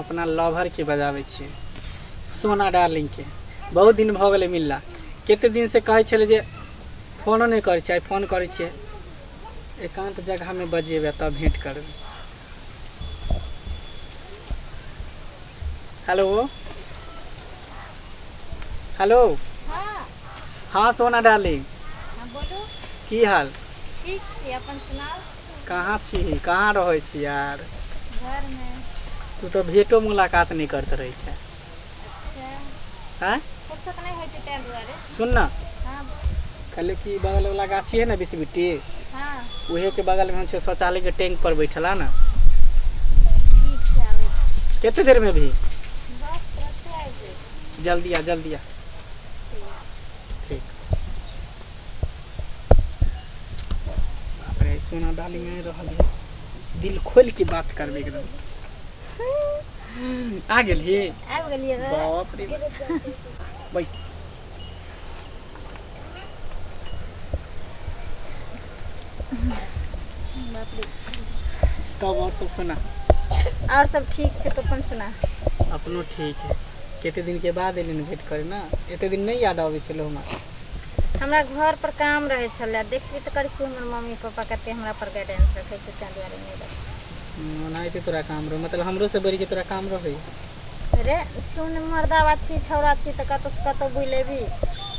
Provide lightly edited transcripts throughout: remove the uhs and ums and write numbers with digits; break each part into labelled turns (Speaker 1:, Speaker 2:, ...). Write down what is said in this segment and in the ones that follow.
Speaker 1: अपना लवर के बजाबै छियै सोना डार्लिंग के। बहुत दिन भऽ गेलै मिलला, कते दिन से कहै छलै जे फोनो नहीं करै छियै, फोन करै छियै। एकांत जगह में बजेबै तब भेंट करबै। Hello hello.
Speaker 2: हाँ
Speaker 1: हाँ सोना डार्लिंग,
Speaker 2: हाँ बोलू।
Speaker 1: की हाल?
Speaker 2: ठीक छी, अपन सुनाओ।
Speaker 1: कहाँ छी, कहाँ रहै छी यार?
Speaker 2: घर में।
Speaker 1: तू तो भेंटो मुलाकात नहीं करते रही है।
Speaker 2: अच्छा
Speaker 1: हैं?
Speaker 2: फुर्सत नहीं होय छै तै दुआरे।
Speaker 1: सुन ना,
Speaker 2: हाँ
Speaker 1: कहले कि बगल वाला गाछी है ना बिस्बिट्टी,
Speaker 2: हाँ
Speaker 1: उहे के बगल में हम छे शौचालय के टैंक पर बैठला ना।
Speaker 2: ठीक छै आबै छी।
Speaker 1: कितने देर में भी?
Speaker 2: बस तुरंते आबि जेबै।
Speaker 1: जल्दी आ जल्दी आ।
Speaker 2: ठीक।
Speaker 1: ठीक। बाप रे सोना डार्लिंग नहीं रहल है, दिल खोल के बात करबे एकदम। आ गेल ही?
Speaker 2: आबि गेलियै रे।
Speaker 1: बाप रे बैस।
Speaker 2: बाप रे।
Speaker 1: तब और सब सुना।
Speaker 2: और सब ठीक छै, तो अपन सुना।
Speaker 1: अपनो ठीक है। कते दिन के बाद एलिन भेंट करे ना, एते दिन नहीं याद आवे छलो हमरा।
Speaker 2: हमरा घर पर काम रहे छलै, देखबे तो करै छी हमर मम्मी पापा कते हमरा पर गाइडेंस रखे छै, तै दुआरे नहीं रहे।
Speaker 1: ओनाहिते तोरा काम रहो, मतलब हमरो से बढ़ि के तोरा काम रहे।
Speaker 2: अरे तू ने मर्दावा छी, छौड़ा छी तो कतौ से कतौ बुलेबी,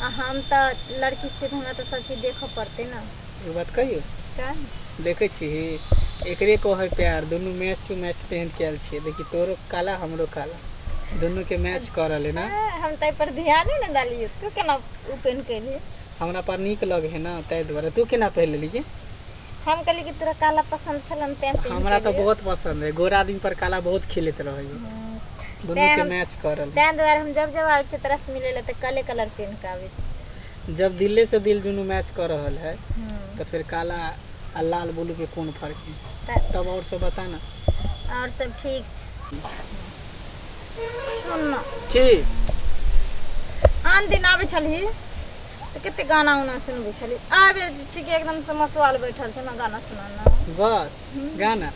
Speaker 2: आ हम तो लड़की छी तो हमरा तो सब चीज देखो पड़ते ना।
Speaker 1: ये बात कहियो
Speaker 2: का
Speaker 1: देखे छी एकरे को है प्यार, दोनों मैच टू मैच पहन के आयल छी। देखी तोरो काला हमरो काला, दोनों के मैच करल है ना।
Speaker 2: हम तै पर ध्यान ही न डालियो, तू केना ओपन कैली?
Speaker 1: हमरा पर नीक लगे है ना, तै द्वारा। तू केना पहन लेली?
Speaker 2: हम कहली कि तोरा काला पसंद छलन तै पहन।
Speaker 1: हमरा तो बहुत पसंद है, गोरा आदमी पर काला बहुत खिलत रहे है, दोनों के मैच करल।
Speaker 2: तै द्वारे हम जब जब आवे छै तरह से मिले ला त काले कलर पहन के आवे छी।
Speaker 1: जब दिले से दिल दोनों मैच कर रहल है तो फिर काला आ लाल ब्लू के कौन फर्क है? तब और सब बता ना।
Speaker 2: और सब ठीक छै। सुन ना
Speaker 1: की
Speaker 2: आन दिन आवे छली तो कते गाना उना सुनबे छली, आबे छी के एकदम से मसवाल बैठल छै ना, गाना सुनाना
Speaker 1: बस गाना।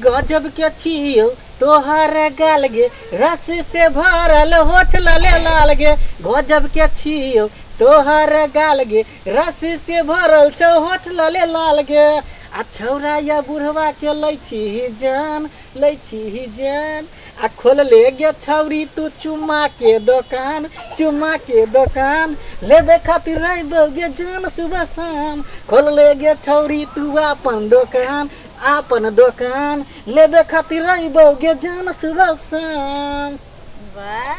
Speaker 1: गजब के छियो तोहर गाल गे, रस से भरल होठ लाले लाल गे। गजब के छियो तोहर गाल गे, रस से भरल छौ होठ लाले लाल गे। आ छौरा या बुढ़वा के लै छी जान, लै छी जान। आ खोल ले गे छौरी तू चुम्मा के दुकान, चुम्मा के दुकान। लेबे खातिर रह गे जान सुबह शाम। खोल ले गे छौरी तू अपन दुकान, अपन दुकान। लेबे खातिर रह गे जान सुबह शाम।
Speaker 2: वाह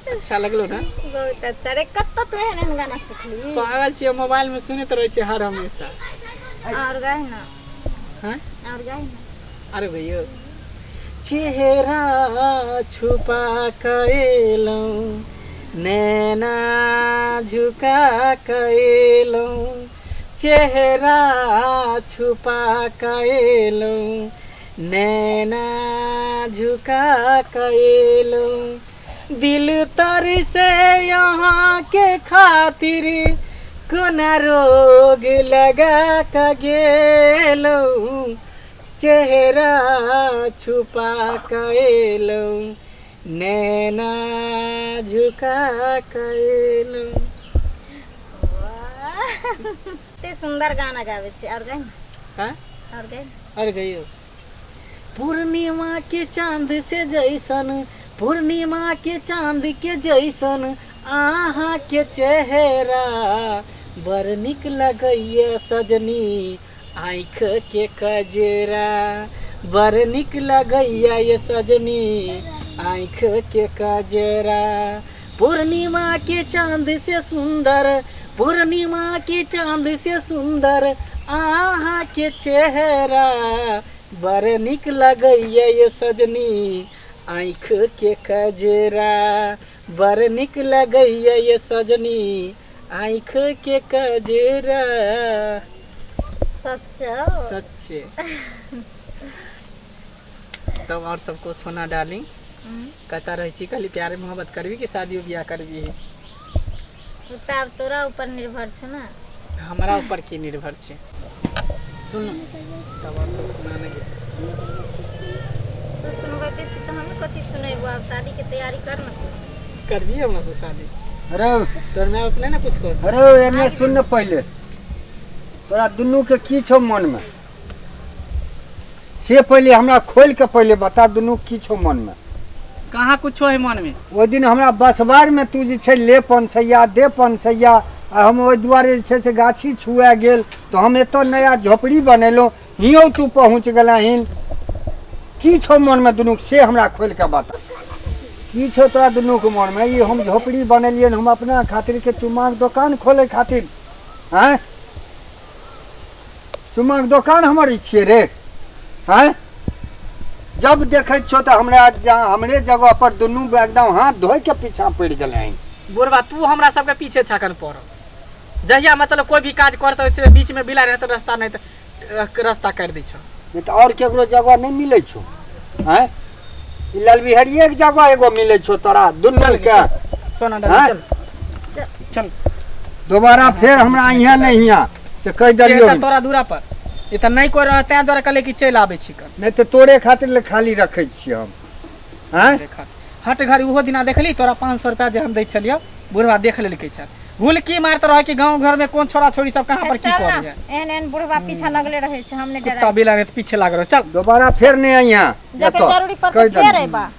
Speaker 1: अच्छा लगलो ना?
Speaker 2: बहुत अच्छा रे। कत्तो तू एहन गाना सीखली?
Speaker 1: पागल छियै, मोबाइल में सुनते रहे छियै हर हमेशा।
Speaker 2: और गाय ना।
Speaker 1: हैं?
Speaker 2: और गाय ना।
Speaker 1: अरे भैया चेहरा छुपा कैलौ, नैना झुका कैलौ। चेहरा छुपा कैलौ, नैना झुका कैलौ। दिल तर से यहाँ के खातिर कोना रोग लगा के गेलौ। चेहरा छुपा कैलौ, नैना झुका कैलौ।
Speaker 2: ते सुंदर गाना गावे छे। और गाय
Speaker 1: हाँ?
Speaker 2: और गाय।
Speaker 1: अरे गयो पूर्णिमा के चांद से जैसन, पूर्णिमा के चांद के जैसन आहा के चेहरा। बड़ निक लगैया सजनी आँख के कजरा। बड़ निक लगैया ये सजनी आँख के कजरा। पूर्णिमा के चांद से सुंदर, पूर्णिमा के चांद से सुंदर आहा के चेहरा। बड़ निक लगैया ये सजनी आँख के कजरा। बड़ निक लगैया ये सजनी आँख के कजरा। सच्चे। तब और सबको सोना डार्लिंग कहता रही छी, खाली प्यार मोहब्बत करबी कि शादी ब्याह करबी?
Speaker 2: तब तोरा ऊपर निर्भर छै ना।
Speaker 1: हमारा ऊपर की निर्भर छे? सुन तब और सब सुना नहीं।
Speaker 2: तू सुनबे के छी त हम कथि सुनेबो। अब शादी के तैयारी कर न तू।
Speaker 1: करबी हमरा से शादी।
Speaker 3: अरे
Speaker 1: तोर मैं अपने ना कुछ कर।
Speaker 3: अरे एने सुन न पहले, तोरा दुनू के की छौ मन में से पहले हमरा खोल के पहले बता, दुनू की छौ मन में।
Speaker 1: कहाँ कुछो है मन में।
Speaker 3: ओहि दिन हमरा बसबार में तू जे छै ले पंसैया दे पंसैया, आ हम ओहि दुआरे जे छै से गाछी छुआ गेल तो हम एतऽ नया झोपड़ी बनेलहुँ, हियों तू पहुँच गेलहिन। की छौ मन में दुनू से हमरा खोल के बता, की छौ तोरा दुनू के मन में। ये हम झोपड़ी बनेलिए हम अपना खातिर के चुम्मा के दुकान खोले खातिर, हैं चुम्मा के दुकान हमर ई छियै रे, हैं जब देखे छो तो हमरे जगह पर दुनू एकदम हाथ धोए के पीछा पड़ गए हैं।
Speaker 1: बुढ़वा तू हमरा सबके पीछे छकन पड़। जहिया मतलब कोई भी काज करते से बीच में बिला रहते रास्ता नहीं तो रास्ता कर दी छो।
Speaker 3: नहीं तो और केकरो जगह नहीं मिले छो, हैं ई लाल बिहारिये के जगह एगो मिले छो तोरा दुनू के।
Speaker 1: सोना
Speaker 3: हैं?
Speaker 1: चल चल
Speaker 3: दोबारा फिर हमरा यहाँ नहीं यहाँ से कह दियो।
Speaker 1: तोरा दूरा पर ये तो नहीं कोई रहते हैं द्वारा कले की चल आवे छी कर।
Speaker 3: नहीं तो तोरे खातिर ले खाली रखे छी हम, हैं
Speaker 1: हट घर उहो दिना देखली तोरा 500 रुपया जे हम दै छलियो, बुढ़वा देख लेलकै छ। भूल की मारत रह कि गांव घर में कौन छोरा छोरी सब कहां पर की कर रहे हैं।
Speaker 2: एन बुढ़वा पीछा लगले रहे छै, हमने डरा।
Speaker 1: कुत्ता बिलाने पीछे लाग रहो। चल
Speaker 3: दोबारा फिर नहीं यहाँ
Speaker 2: जरूरी पर फिर आइबा।